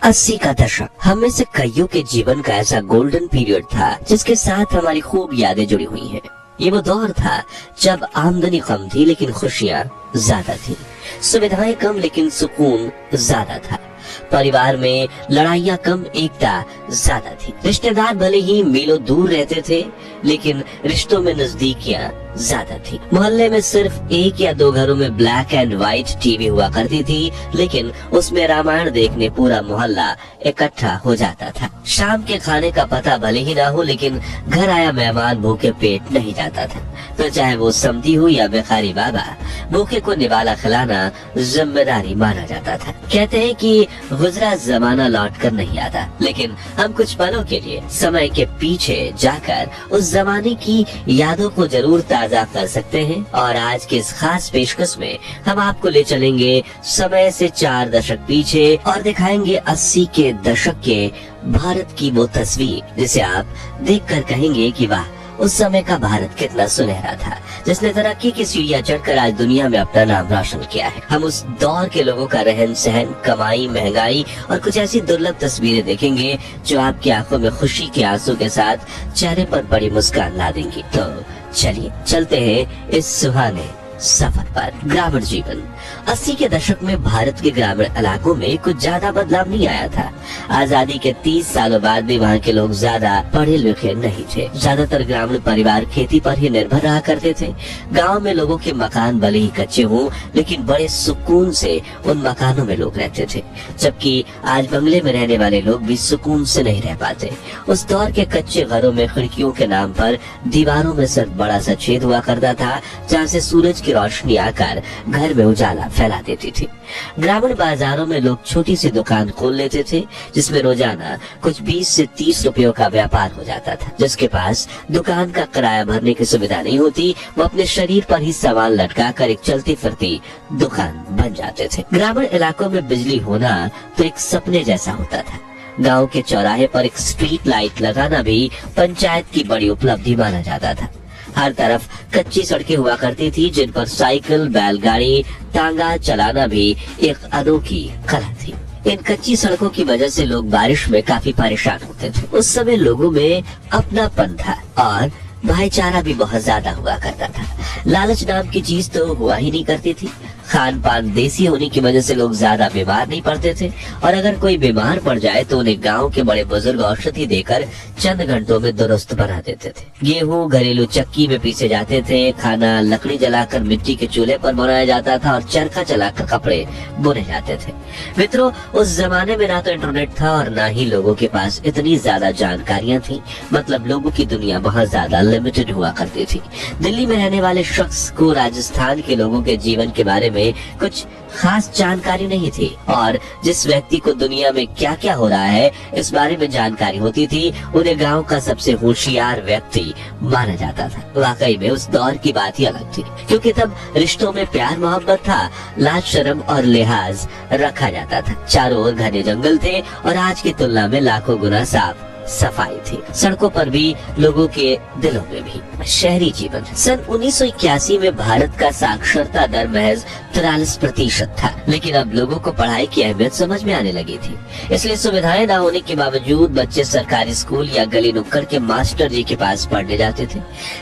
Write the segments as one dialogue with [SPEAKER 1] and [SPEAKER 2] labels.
[SPEAKER 1] 80 का दशक हम में से कईयों के जीवन का ऐसा गोल्डन पीरियड था जिसके साथ हमारी खूब यादें जुड़ी हुई हैं। ये वो दौर था जब आमदनी कम थी लेकिन खुशियाँ ज्यादा थी, सुविधाएं कम लेकिन सुकून ज्यादा था, परिवार में लड़ाइयाँ कम एकता ज्यादा थी, रिश्तेदार भले ही मीलों दूर रहते थे लेकिन रिश्तों में नजदीकियाँ ज्यादा थी, मोहल्ले में सिर्फ एक या दो घरों में ब्लैक एंड व्हाइट टीवी हुआ करती थी लेकिन उसमें रामायण देखने पूरा मोहल्ला इकट्ठा हो जाता था। शाम के खाने का पता भले ही ना हो लेकिन घर आया मेहमान भूखे पेट नहीं जाता था, तो चाहे वो समधी हो या भिखारी बाबा, भूखे को निवाला खिलाना जिम्मेदारी माना जाता था। कहते हैं कि गुजरा जमाना लौट कर नहीं आता, लेकिन हम कुछ पलों के लिए समय के पीछे जाकर उस जमाने की यादों को जरूर ताजा कर सकते हैं। और आज के इस खास पेशकश में हम आपको ले चलेंगे समय से 4 दशक पीछे और दिखाएंगे 80 के दशक के भारत की वो तस्वीर जिसे आप देखकर कहेंगे कि वाह, उस समय का भारत कितना सुनहरा था, जिसने तरक्की की सीढ़ियां चढ़कर आज दुनिया में अपना नाम रोशन किया है। हम उस दौर के लोगों का रहन सहन, कमाई, महंगाई और कुछ ऐसी दुर्लभ तस्वीरें देखेंगे जो आपकी आंखों में खुशी के आंसू के साथ चेहरे पर बड़ी मुस्कान ला देंगी। तो चलिए चलते हैं इस सुहाने सफर पर। ग्रामीण जीवन 80 के दशक में भारत के ग्रामीण इलाकों में कुछ ज्यादा बदलाव नहीं आया था। आजादी के 30 सालों बाद भी वहाँ के लोग ज्यादा पढ़े लिखे नहीं थे। ज्यादातर ग्रामीण परिवार खेती पर ही निर्भर रहा करते थे। गांव में लोगों के मकान भले ही कच्चे हों लेकिन बड़े सुकून से उन मकानों में लोग रहते थे, जबकि आज बंगले में रहने वाले लोग भी सुकून से नहीं रह पाते। उस दौर के कच्चे घरों में खिड़कियों के नाम पर दीवारों में सिर्फ बड़ा सा छेद हुआ करता था जहाँ से सूरज रोशनी आकर घर में उजाला फैला देती थी। ग्रामीण बाजारों में लोग छोटी सी दुकान खोल लेते थे जिसमें रोजाना कुछ 20 से 30 रुपयों का व्यापार हो जाता था। जिसके पास दुकान का किराया भरने की सुविधा नहीं होती, वो अपने शरीर पर ही सामान लटका कर एक चलती फिरती दुकान बन जाते थे। ग्रामीण इलाकों में बिजली होना तो एक सपने जैसा होता था। गाँव के चौराहे पर एक स्ट्रीट लाइट लगाना भी पंचायत की बड़ी उपलब्धि माना जाता था। हर तरफ कच्ची सड़कें हुआ करती थी जिन पर साइकिल, बैलगाड़ी, टांगा चलाना भी एक अनोखी कला थी। इन कच्ची सड़कों की वजह से लोग बारिश में काफी परेशान होते थे। उस समय लोगों में अपनापन था और भाईचारा भी बहुत ज्यादा हुआ करता था। लालच नाम की चीज तो हुआ ही नहीं करती थी। खान पान देसी होने की वजह से लोग ज्यादा बीमार नहीं पड़ते थे और अगर कोई बीमार पड़ जाए तो उन्हें गांव के बड़े बुजुर्ग औषधि देकर चंद घंटों में दुरुस्त बना देते थे। गेहूं घरेलू चक्की में पीसे जाते थे, खाना लकड़ी जलाकर मिट्टी के चूल्हे पर बनाया जाता था और चरखा चलाकर कपड़े बुने जाते थे। मित्रों, उस जमाने में ना तो इंटरनेट था और ना ही लोगों के पास इतनी ज्यादा जानकारियां थी। मतलब लोगों की दुनिया बहुत ज्यादा लिमिटेड हुआ करती थी। दिल्ली में रहने वाले शख्स को राजस्थान के लोगों के जीवन के बारे में कुछ खास जानकारी नहीं थी और जिस व्यक्ति को दुनिया में क्या क्या हो रहा है इस बारे में जानकारी होती थी उन्हें गांव का सबसे होशियार व्यक्ति माना जाता था। वाकई में उस दौर की बात ही अलग थी, क्योंकि तब रिश्तों में प्यार मोहब्बत था, लाज शर्म और लिहाज रखा जाता था। चारों ओर घने जंगल थे और आज की तुलना में लाखों गुना साफ सफाई थी। सड़कों पर भी, लोगों के दिलों में भी। शहरी जीवन सन 1981 में भारत का साक्षरता दर महज 43% था, लेकिन अब लोगों को पढ़ाई की अहमियत समझ में आने लगी थी। इसलिए सुविधाएं न होने के बावजूद बच्चे सरकारी स्कूल या गली नुक्कड़ के मास्टर जी के पास पढ़ने जाते थे।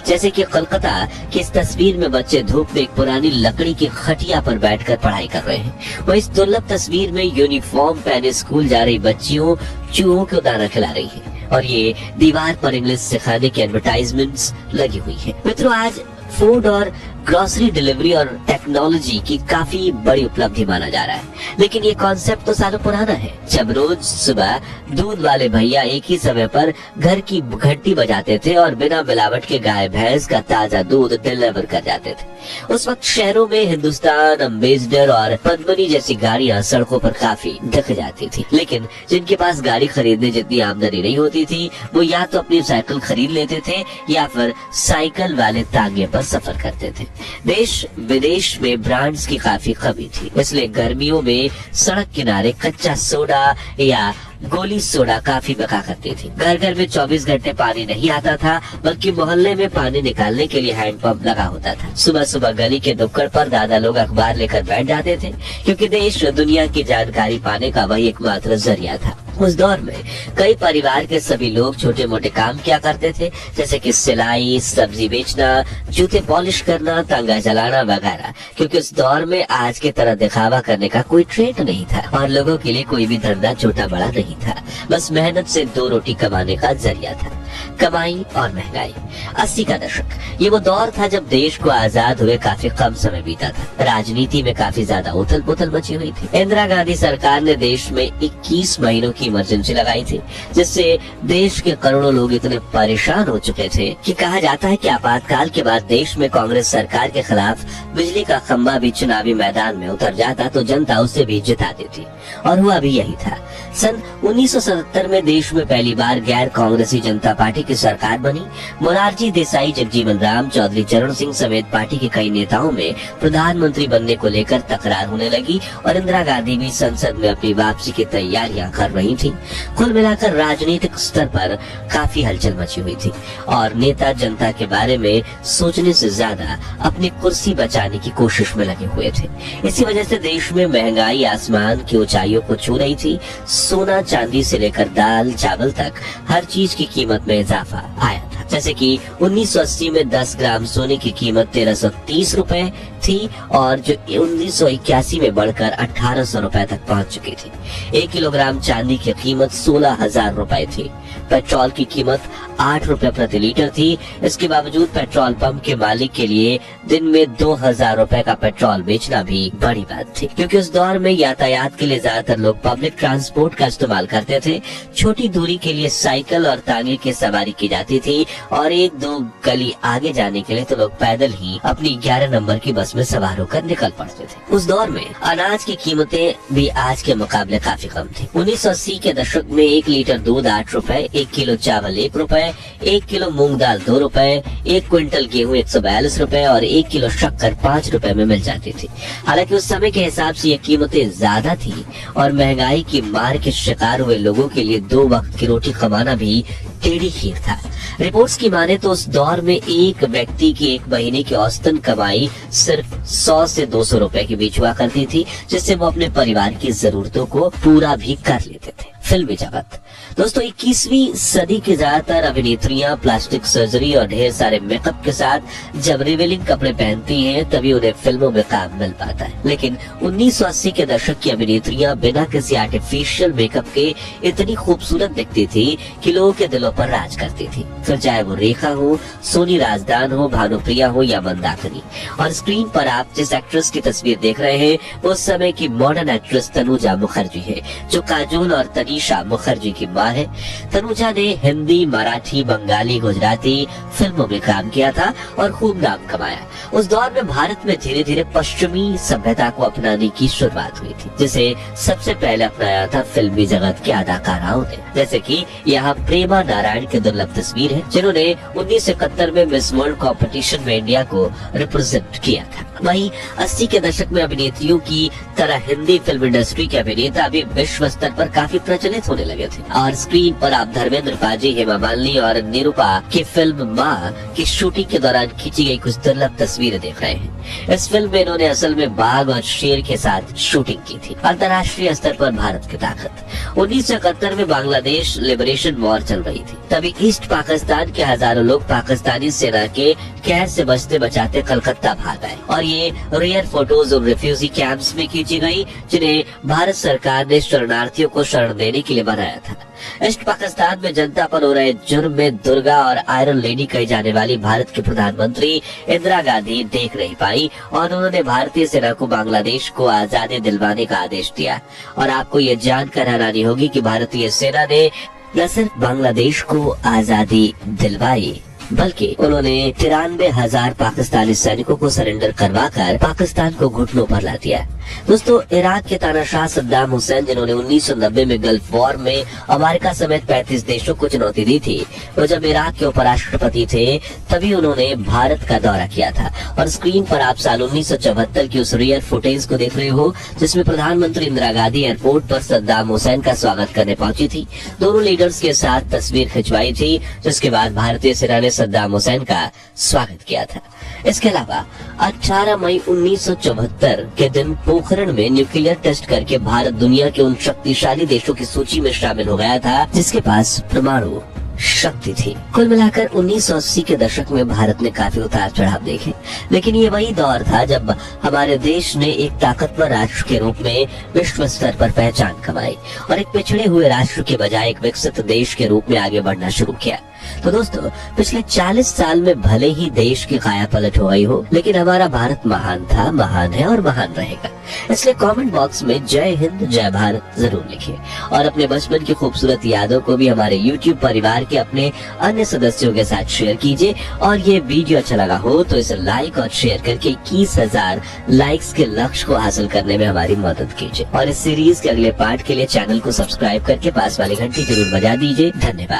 [SPEAKER 1] जैसे कि कोलकाता की इस तस्वीर में बच्चे धूप में एक पुरानी लकड़ी की खटिया पर बैठकर पढ़ाई कर रहे हैं। वह इस दुर्लभ तस्वीर में यूनिफॉर्म पहने स्कूल जा रही बच्चियों चूहों को दाना खिला रही है और ये दीवार पर इंग्लिश सिखाने की एडवर्टाइजमेंट्स लगी हुई है। मित्रों, आज फूड और ग्रोसरी डिलीवरी और टेक्नोलॉजी की काफी बड़ी उपलब्धि माना जा रहा है, लेकिन ये कॉन्सेप्ट तो सालों पुराना है। जब रोज सुबह दूध वाले भैया एक ही समय पर घर की घंटी बजाते थे और बिना मिलावट के गाय भैंस का ताजा दूध डिलीवर कर जाते थे, उस वक्त शहरों में हिंदुस्तान, अम्बेसडर और पद्मिनी जैसी गाड़ियां सड़कों पर काफी दिख जाती थी। लेकिन जिनके पास गाड़ी खरीदने जितनी आमदनी नहीं होती थी वो या तो अपनी साइकिल खरीद लेते थे या फिर साइकिल वाले तांगे पर सफर करते थे। देश विदेश में ब्रांड्स की काफी कमी थी, इसलिए गर्मियों में सड़क किनारे कच्चा सोडा या गोली सोडा काफी बिका करती थी। घर घर में 24 घंटे पानी नहीं आता था, बल्कि मोहल्ले में पानी निकालने के लिए हैंडपंप लगा होता था। सुबह सुबह गली के नुक्कड़ पर दादा लोग अखबार लेकर बैठ जाते थे, क्योंकि देश दुनिया की जानकारी पाने का वही एकमात्र जरिया था। उस दौर में कई परिवार के सभी लोग छोटे मोटे काम किया करते थे, जैसे कि सिलाई, सब्जी बेचना, जूते पॉलिश करना, तांगा चलाना वगैरह, क्योंकि उस दौर में आज की तरह दिखावा करने का कोई ट्रेंड नहीं था और लोगों के लिए कोई भी धंधा छोटा बड़ा नहीं था, बस मेहनत से 2 रोटी कमाने का जरिया था। कमाई और महंगाई। 80 का दशक ये वो दौर था जब देश को आजाद हुए काफी कम समय बीता था। राजनीति में काफी ज्यादा उथल पुथल मची हुई थी। इंदिरा गांधी सरकार ने देश में 21 महीनों की इमरजेंसी लगाई थी, जिससे देश के करोड़ों लोग इतने परेशान हो चुके थे कि कहा जाता है कि आपातकाल के बाद देश में कांग्रेस सरकार के खिलाफ बिजली का खंभा भी चुनावी मैदान में उतर जाता तो जनता उसे भी जिता देती, और हुआ भी यही था। सन 1977 में देश में पहली बार गैर कांग्रेसी जनता पार्टी की सरकार बनी। मोरारजी देसाई, जगजीवन राम, चौधरी चरण सिंह समेत पार्टी के कई नेताओं में प्रधानमंत्री बनने को लेकर तकरार होने लगी और इंदिरा गांधी भी संसद में अपनी वापसी की तैयारियां कर रही थी। कुल मिलाकर राजनीतिक स्तर पर काफी हलचल मची हुई थी और नेता जनता के बारे में सोचने से ज्यादा अपनी कुर्सी बचाने की कोशिश में लगे हुए थे। इसी वजह से देश में महंगाई आसमान की ऊंचाइयों को छू रही थी। सोना चांदी से लेकर दाल चावल तक हर चीज की कीमत में इजाफा आया था। जैसे कि 1980 में 10 ग्राम सोने की कीमत 1330 रुपए थी और जो 1981 में बढ़कर 1800 रुपए तक पहुंच चुकी थी। 1 किलोग्राम चांदी की कीमत 16,000 रुपए थी। पेट्रोल की कीमत 8 रुपए प्रति लीटर थी। इसके बावजूद पेट्रोल पंप के मालिक के लिए दिन में 2000 रुपए का पेट्रोल बेचना भी बड़ी बात थी, क्योंकि उस दौर में यातायात के लिए ज्यादातर लोग पब्लिक ट्रांसपोर्ट का इस्तेमाल करते थे। छोटी दूरी के लिए साइकिल और तांगे की सवारी की जाती थी और 1-2 गली आगे जाने के लिए तो लोग पैदल ही अपनी 11 नंबर की बस में सवार होकर निकल पड़ते थे। उस दौर में अनाज की कीमतें भी आज के मुकाबले काफी कम थी। 1980 के दशक में 1 लीटर दूध 8 रुपए, 1 किलो चावल 1 रुपए, 1 किलो मूंग दाल 2 रुपए, 1 क्विंटल गेहूं 142 रुपए और 1 किलो शक्कर 5 रुपए में मिल जाती थी। हालांकि उस समय के हिसाब से ये कीमतें ज्यादा थी और महंगाई की मार के शिकार हुए लोगों के लिए 2 वक्त की रोटी कमाना भी टेढ़ी खीर था। रिपोर्ट्स की माने तो उस दौर में एक व्यक्ति की 1 महीने की औसतन कमाई सिर्फ 100 से 200 रुपए के बीच हुआ करती थी, जिससे वो अपने परिवार की जरूरतों को पूरा भी कर लेते थे। फिल्मी जगत। दोस्तों, 21वीं सदी की ज्यादातर अभिनेत्रियां प्लास्टिक सर्जरी और ढेर सारे मेकअप के साथ जब रिवीलिंग कपड़े पहनती हैं तभी उन्हें फिल्मों में काम मिल पाता है। लेकिन 1980 के दशक की अभिनेत्रियां बिना किसी आर्टिफिशियल मेकअप के इतनी खूबसूरत दिखती थी कि लोगों के दिलों पर राज करती थी। फिर चाहे वो रेखा हो, सोनी राजदान हो, भानुप्रिया हो या मंदाकिनी। और स्क्रीन पर आप जिस एक्ट्रेस की तस्वीर देख रहे हैं वो उस समय की मॉडर्न एक्ट्रेस तनुजा मुखर्जी है, जो काजोल और तनीषा मुखर्जी की माँ है। तनुजा ने हिंदी, मराठी, बंगाली, गुजराती फिल्मों में काम किया था और खूब नाम कमाया। उस दौर में भारत में धीरे धीरे पश्चिमी सभ्यता को अपनाने की शुरुआत हुई थी, जिसे सबसे पहले अपनाया था फिल्मी जगत के अदाकाराओं ने। जैसे कि यहाँ प्रेमा नारायण की दुर्लभ तस्वीर है, जिन्होंने 1971 में मिस वर्ल्ड कॉम्पिटिशन में इंडिया को रिप्रेजेंट किया था। वहीं 80 के दशक में अभिनेत्रियों की तरह हिंदी फिल्म इंडस्ट्री के अभिनेता भी विश्व स्तर पर काफी प्रचलित होने लगे थे और स्क्रीन पर आप धर्मेंद्र पाजी, हेमा मालिनी और निरूपा की फिल्म माँ की शूटिंग के दौरान खींची गई कुछ दुर्लभ तस्वीरें देख रहे हैं। इस फिल्म में इन्होंने असल में बाघ और शेर के साथ शूटिंग की थी। अंतर्राष्ट्रीय स्तर पर भारत की ताकत। 1971 में बांग्लादेश लिबरेशन वॉर चल रही थी। तभी ईस्ट पाकिस्तान के हजारों लोग पाकिस्तानी सेना के कहर से बचते बचाते कलकत्ता भाग आए और ये रेयर फोटोज और रिफ्यूजी कैंप्स में खींची गई, जिन्हें भारत सरकार ने शरणार्थियों को शरण देने के लिए बनाया था। ईस्ट पाकिस्तान में जनता पर हो रहे जुर्म में दुर्गा और आयरन लेडी कही जाने वाली भारत की प्रधानमंत्री इंदिरा गांधी देख नहीं पाई और उन्होंने भारतीय सेना को बांग्लादेश को आजादी दिलवाने का आदेश दिया। और आपको ये जानकर हैरानी होगी कि भारतीय सेना ने न सिर्फ बांग्लादेश को आजादी दिलवाई बल्कि उन्होंने 93,000 पाकिस्तानी सैनिकों को सरेंडर करवाकर पाकिस्तान को घुटनों पर ला दिया। दोस्तों, इराक के तानाशाह सद्दाम हुसैन, जिन्होंने 1990 में गल्फ वॉर में अमेरिका समेत 35 देशों को चुनौती दी थी, वो जब इराक के उपराष्ट्रपति थे तभी उन्होंने भारत का दौरा किया था। और स्क्रीन पर आप साल 1974 की उस रियल फुटेज को देख रहे हो, जिसमें प्रधानमंत्री इंदिरा गांधी एयरपोर्ट पर सद्दाम हुसैन का स्वागत करने पहुंची थी। दोनों लीडर्स के साथ तस्वीर खिंचवाई थी, जिसके बाद भारतीय सेना ने सद्दाम हुसैन का स्वागत किया था। इसके अलावा 18 मई 1974 के दिन पोखरण में न्यूक्लियर टेस्ट करके भारत दुनिया के उन शक्तिशाली देशों की सूची में शामिल हो गया था जिसके पास परमाणु शक्ति थी। कुल मिलाकर 1980 के दशक में भारत ने काफी उतार चढ़ाव देखे, लेकिन ये वही दौर था जब हमारे देश ने एक ताकतवर राष्ट्र के रूप में विश्व स्तर पर पहचान कमाई और एक पिछड़े हुए राष्ट्र के बजाय एक विकसित देश के रूप में आगे बढ़ना शुरू किया। तो दोस्तों, पिछले 40 साल में भले ही देश की काया पलट हो गई हो, लेकिन हमारा भारत महान था, महान है और महान रहेगा। इसलिए कमेंट बॉक्स में जय हिंद जय भारत जरूर लिखिए और अपने बचपन की खूबसूरत यादों को भी हमारे YouTube परिवार के अपने अन्य सदस्यों के साथ शेयर कीजिए। और ये वीडियो अच्छा लगा हो तो इसे लाइक और शेयर करके 21,000 लाइक्स के लक्ष्य को हासिल करने में हमारी मदद कीजिए। और इस सीरीज के अगले पार्ट के लिए चैनल को सब्सक्राइब करके पास वाली घंटी जरूर बजा दीजिए। धन्यवाद।